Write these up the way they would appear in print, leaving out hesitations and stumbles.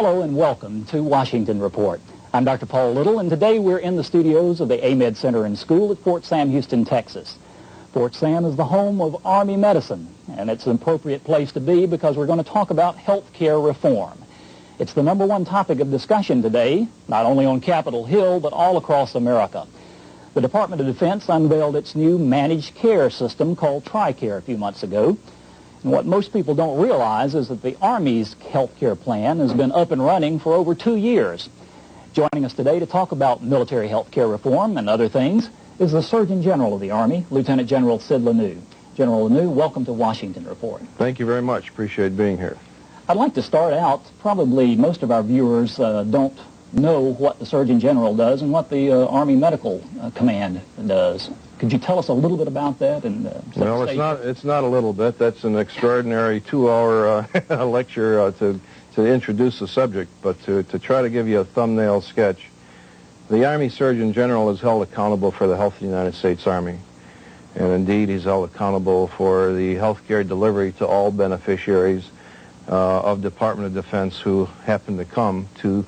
Hello and welcome to Washington Report. I'm Dr. Paul Little, and today we're in the studios of the AMED Center and School at Fort Sam Houston, Texas. Fort Sam is the home of Army medicine, and it's an appropriate place to be because we're going to talk about health care reform. It's the #1 topic of discussion today, not only on Capitol Hill, but all across America. The Department of Defense unveiled its new managed care system called TRICARE a few months ago. And what most people don't realize is that the Army's health care plan has been up and running for over 2 years. Joining us today to talk about military health care reform and other things is the Surgeon General of the Army, Lieutenant General Sid Laneau. General Laneau, welcome to Washington Report. Thank you very much. Appreciate being here. I'd like to start out, probably most of our viewers don't know what the Surgeon General does and what the Army Medical Command does. Could you tell us a little bit about that? Well, it's not a little bit. That's an extraordinary 2-hour lecture to introduce the subject, but to try to give you a thumbnail sketch. The Army Surgeon General is held accountable for the health of the United States Army. And indeed, he's held accountable for the health care delivery to all beneficiaries of Department of Defense who happen to come to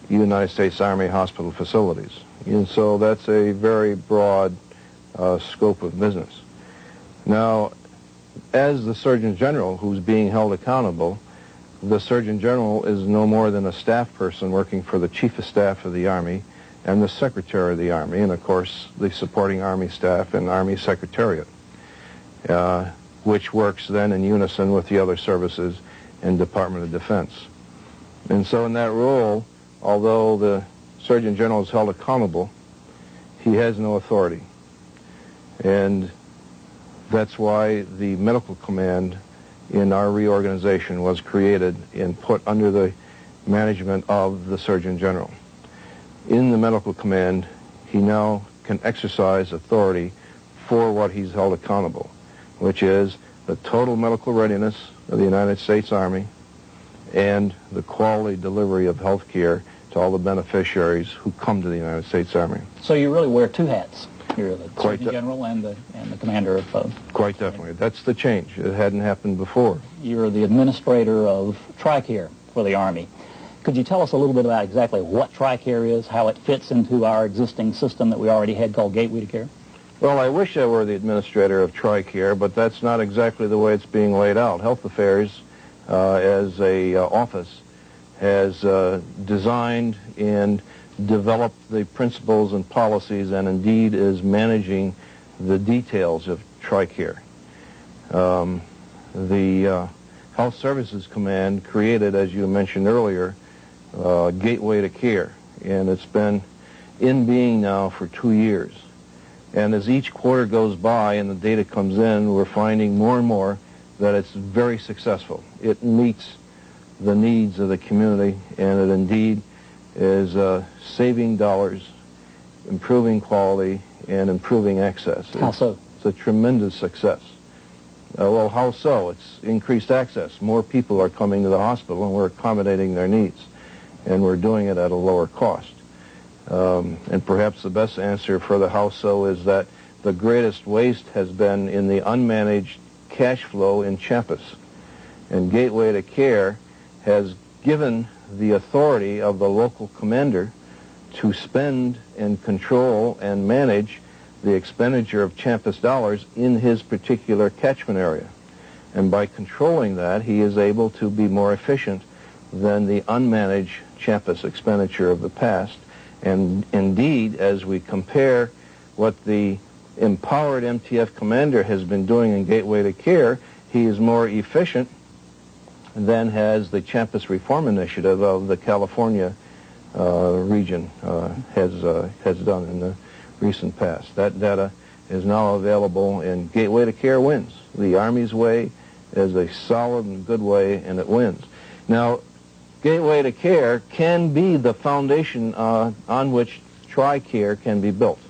United States Army hospital facilities. And so that's a very broad scope of business. Now, as the Surgeon General who's being held accountable, the Surgeon General is no more than a staff person working for the Chief of Staff of the Army and the Secretary of the Army, and of course the supporting Army staff and Army Secretariat, which works then in unison with the other services and Department of Defense. And so in that role, although the Surgeon General is held accountable, he has no authority. And that's why the Medical Command in our reorganization was created and put under the management of the Surgeon General. In the Medical Command, he now can exercise authority for what he's held accountable, which is the total medical readiness of the United States Army and the quality delivery of health care to all the beneficiaries who come to the United States Army. So you really wear two hats. You're the Surgeon General and the commander of... Quite definitely. That's the change. It hadn't happened before. You're the administrator of TRICARE for the Army. Could you tell us a little bit about exactly what TRICARE is, how it fits into our existing system that we already had called Gateway to Care? Well, I wish I were the administrator of TRICARE, but that's not exactly the way it's being laid out. Health Affairs, as a office, has designed and developed the principles and policies and indeed is managing the details of TRICARE. The Health Services Command created, as you mentioned earlier, Gateway to Care, and it's been in being now for 2 years. And as each quarter goes by and the data comes in, we're finding more and more that it's very successful. It meets the needs of the community, and it indeed is saving dollars, improving quality, and improving access. How so? It's a tremendous success. Well, how so? It's increased access. More people are coming to the hospital, and we're accommodating their needs, and we're doing it at a lower cost. And perhaps the best answer for the how so is that the greatest waste has been in the unmanaged cash flow in CHAMPUS. And Gateway to Care has given the authority of the local commander to spend and control and manage the expenditure of CHAMPUS dollars in his particular catchment area. And by controlling that, he is able to be more efficient than the unmanaged CHAMPUS expenditure of the past. And indeed, as we compare what the empowered MTF commander has been doing in Gateway to Care, he is more efficient than has the CHAMPUS Reform Initiative of the California region has done in the recent past. That data is now available, and Gateway to Care wins. The Army's way is a solid and good way, and it wins. Now, Gateway to Care can be the foundation on which TRICARE can be built.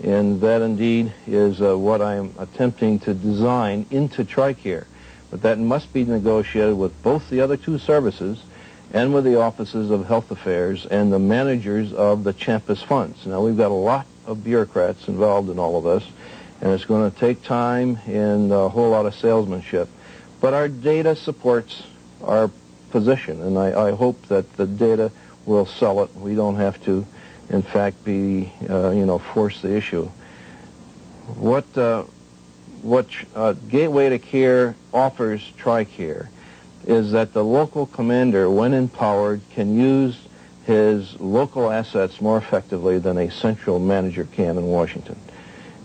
And that indeed is what I am attempting to design into TRICARE. But that must be negotiated with both the other two services and with the offices of Health Affairs and the managers of the CHAMPUS funds. Now, we've got a lot of bureaucrats involved in all of this, and it's going to take time and a whole lot of salesmanship. But our data supports our position, and I hope that the data will sell it. We don't have to, in fact, be, force the issue. What Gateway to Care offers TRICARE is that the local commander, when empowered, can use his local assets more effectively than a central manager can in Washington.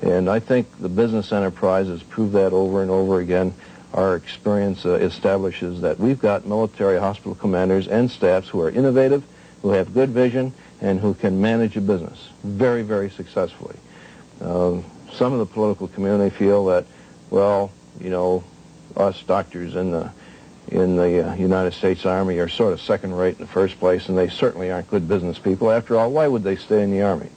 And I think the business enterprise has proved that over and over again. Our experience establishes that we've got military hospital commanders and staffs who are innovative, who have good vision, and who can manage a business very, very successfully. Some of the political community feel that, well, us doctors in the United States Army are sort of second-rate in the first place, and they certainly aren't good business people. After all, why would they stay in the Army?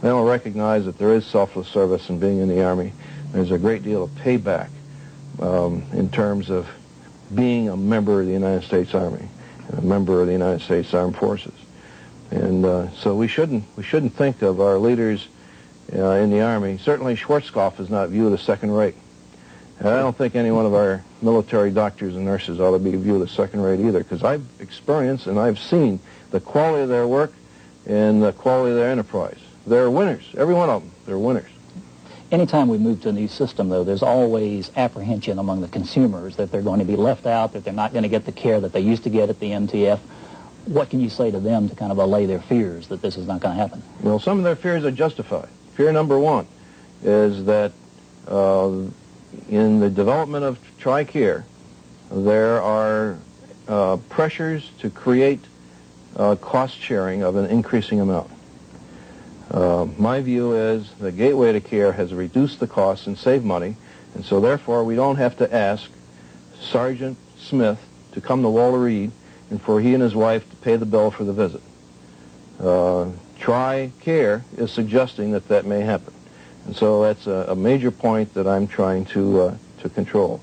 They don't recognize that there is selfless service in being in the Army. There's a great deal of payback in terms of being a member of the United States Army, a member of the United States Armed Forces. And so we shouldn't think of our leaders in the Army. Certainly Schwarzkopf is not viewed as second-rate. And I don't think any one of our military doctors and nurses ought to be viewed as second-rate either, because I've experienced and I've seen the quality of their work and the quality of their enterprise. They're winners. Every one of them, they're winners. Anytime we move to a new system, though, there's always apprehension among the consumers that they're going to be left out, that they're not going to get the care that they used to get at the MTF. What can you say to them to kind of allay their fears that this is not going to happen? Well, some of their fears are justified. Fear number one is that in the development of TRICARE, there are pressures to create cost sharing of an increasing amount. My view is that Gateway to Care has reduced the costs and saved money, and so therefore we don't have to ask Sergeant Smith to come to Walter Reed and for he and his wife to pay the bill for the visit. TRICARE is suggesting that that may happen. And so that's a major point that I'm trying to control.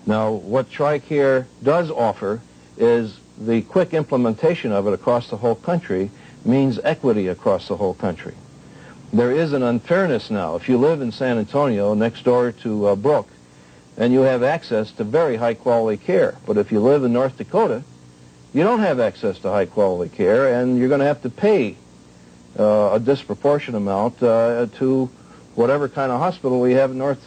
Now, what TRICARE does offer is the quick implementation of it across the whole country means equity across the whole country. There is an unfairness now. If you live in San Antonio next door to Brook, and you have access to very high-quality care, but if you live in North Dakota, you don't have access to high-quality care, and you're going to have to pay a disproportionate amount to whatever kind of hospital we have in North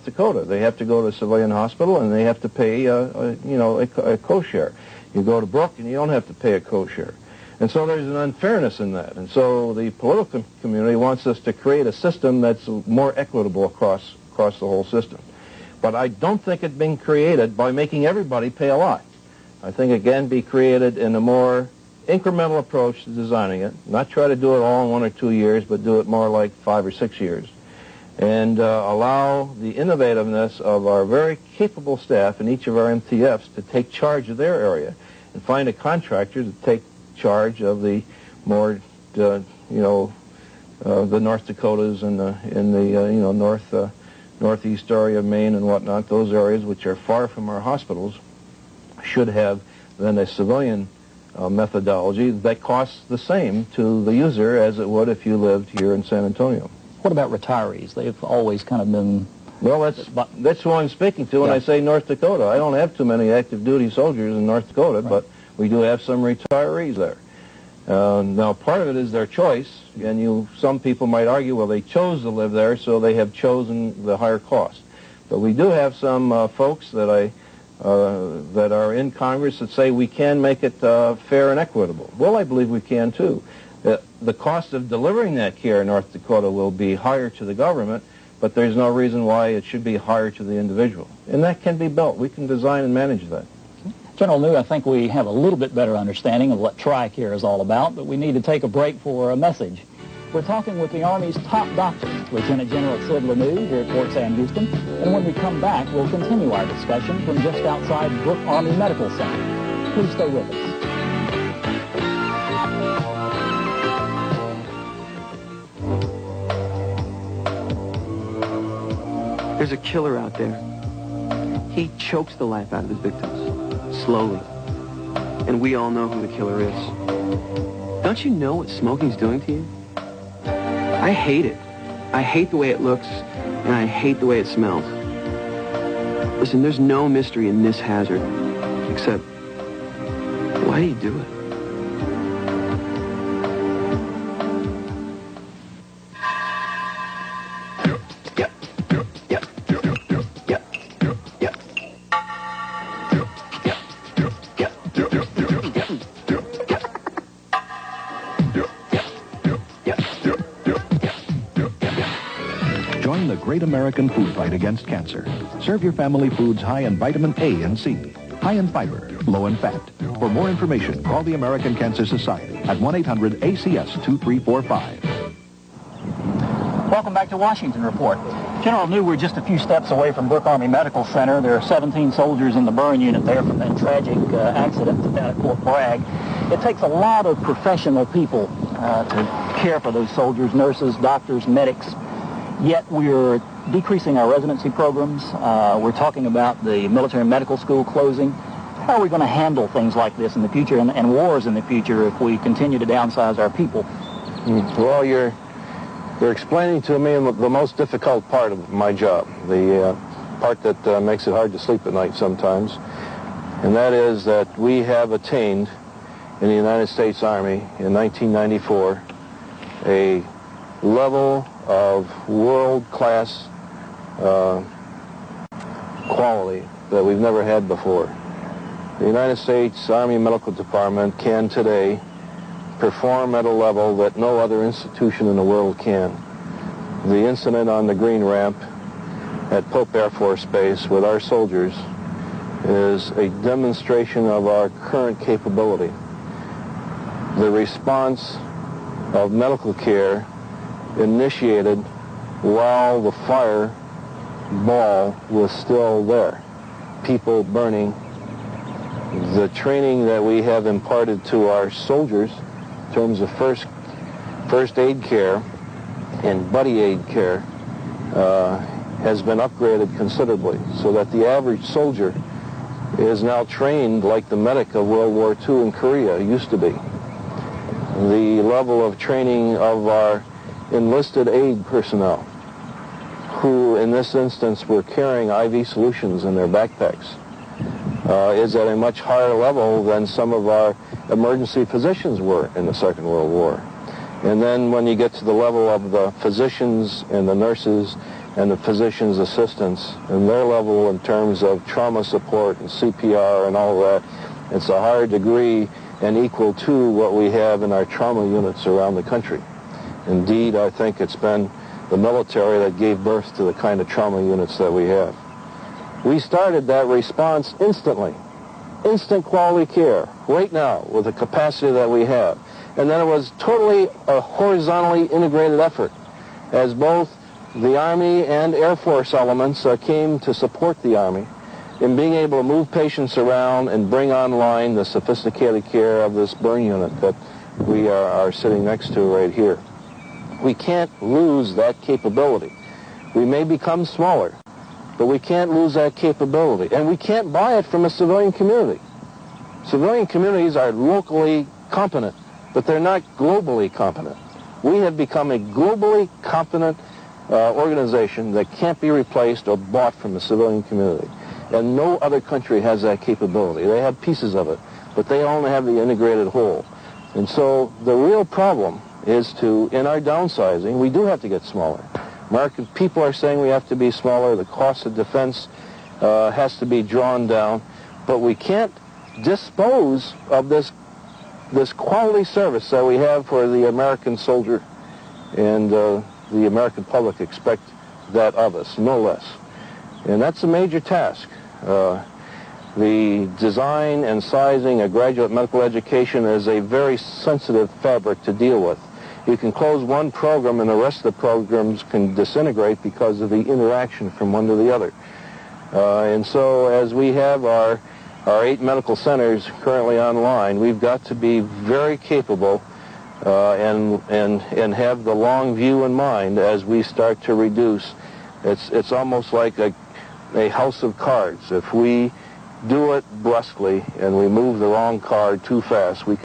Dakota. They have to go to a civilian hospital, and they have to pay, a co-share. You go to Brook, and you don't have to pay a co-share. And so there's an unfairness in that. And so the political community wants us to create a system that's more equitable across the whole system. But I don't think it's being created by making everybody pay a lot. I think it can be created in a more incremental approach to designing it. Not try to do it all in 1 or 2 years, but do it more like 5 or 6 years. And allow the innovativeness of our very capable staff in each of our MTFs to take charge of their area and find a contractor to take charge of the more, the North Dakotas and the northeast area of Maine and whatnot. Those areas which are far from our hospitals should have then a civilian methodology that costs the same to the user as it would if you lived here in San Antonio. What about retirees? They've always kind of been... Well, that's who I'm speaking to when I say North Dakota. I don't have too many active duty soldiers in North Dakota, but we do have some retirees there. Now, part of it is their choice, and some people might argue, well, they chose to live there, so they have chosen the higher cost. But we do have some folks that that are in Congress that say we can make it fair and equitable. Well, I believe we can, too. The cost of delivering that care in North Dakota will be higher to the government, but there's no reason why it should be higher to the individual. And that can be built. We can design and manage that. General New, I think we have a little bit better understanding of what TRICARE is all about, but we need to take a break for a message. We're talking with the Army's top doctor, Lieutenant General Sid Laneau, here at Fort Sam Houston. And when we come back, we'll continue our discussion from just outside Brook Army Medical Center. Please stay with us. There's a killer out there. He chokes the life out of his victims, slowly. And we all know who the killer is. Don't you know what smoking's doing to you? I hate it. I hate the way it looks, and I hate the way it smells. Listen, there's no mystery in this hazard, except Why do you do it? Join the great American food fight against cancer. Serve your family foods high in vitamin A and C, high in fiber, low in fat. For more information, call the American Cancer Society at 1-800-ACS-2345. Welcome back to Washington Report. General New, we're just a few steps away from Brooke Army Medical Center. There are 17 soldiers in the burn unit there from that tragic accident down at Fort Bragg. It takes a lot of professional people to care for those soldiers, nurses, doctors, medics. Yet we're decreasing our residency programs. We're talking about the military medical school closing. How are we going to handle things like this in the future and wars in the future if we continue to downsize our people? Well, you're explaining to me the most difficult part of my job, the part that makes it hard to sleep at night sometimes, and that is that we have attained in the United States Army in 1994 a level of world-class quality that we've never had before. The United States Army Medical Department can today perform at a level that no other institution in the world can. The incident on the green ramp at Pope Air Force Base with our soldiers is a demonstration of our current capability. The response of medical care initiated while the fire ball was still there, people burning. The training that we have imparted to our soldiers in terms of first aid care and buddy aid care has been upgraded considerably, so that the average soldier is now trained like the medic of World War II in Korea used to be. The level of training of our enlisted aid personnel, who in this instance were carrying IV solutions in their backpacks, is at a much higher level than some of our emergency physicians were in the Second World War. And then when you get to the level of the physicians and the nurses and the physicians' assistants and their level in terms of trauma support and CPR and all of that, it's a higher degree and equal to what we have in our trauma units around the country. Indeed, I think it's been the military that gave birth to the kind of trauma units that we have. We started that response instantly, instant quality care, right now, with the capacity that we have. And then it was totally a horizontally integrated effort, as both the Army and Air Force elements came to support the Army in being able to move patients around and bring online the sophisticated care of this burn unit that we are sitting next to right here. We can't lose that capability. We may become smaller, but we can't lose that capability. And we can't buy it from a civilian community. Civilian communities are locally competent, but they're not globally competent. We have become a globally competent organization that can't be replaced or bought from the civilian community. And no other country has that capability. They have pieces of it, but they only have the integrated whole. And so the real problem is in our downsizing, we do have to get smaller. American people are saying we have to be smaller. The cost of defense has to be drawn down. But we can't dispose of this quality service that we have for the American soldier, and the American public expect that of us, no less. And that's a major task. The design and sizing of graduate medical education is a very sensitive fabric to deal with. You can close one program and the rest of the programs can disintegrate because of the interaction from one to the other. And so as we have our 8 medical centers currently online, we've got to be very capable and have the long view in mind as we start to reduce. It's almost like a house of cards. If we do it brusquely and we move the wrong card too fast, we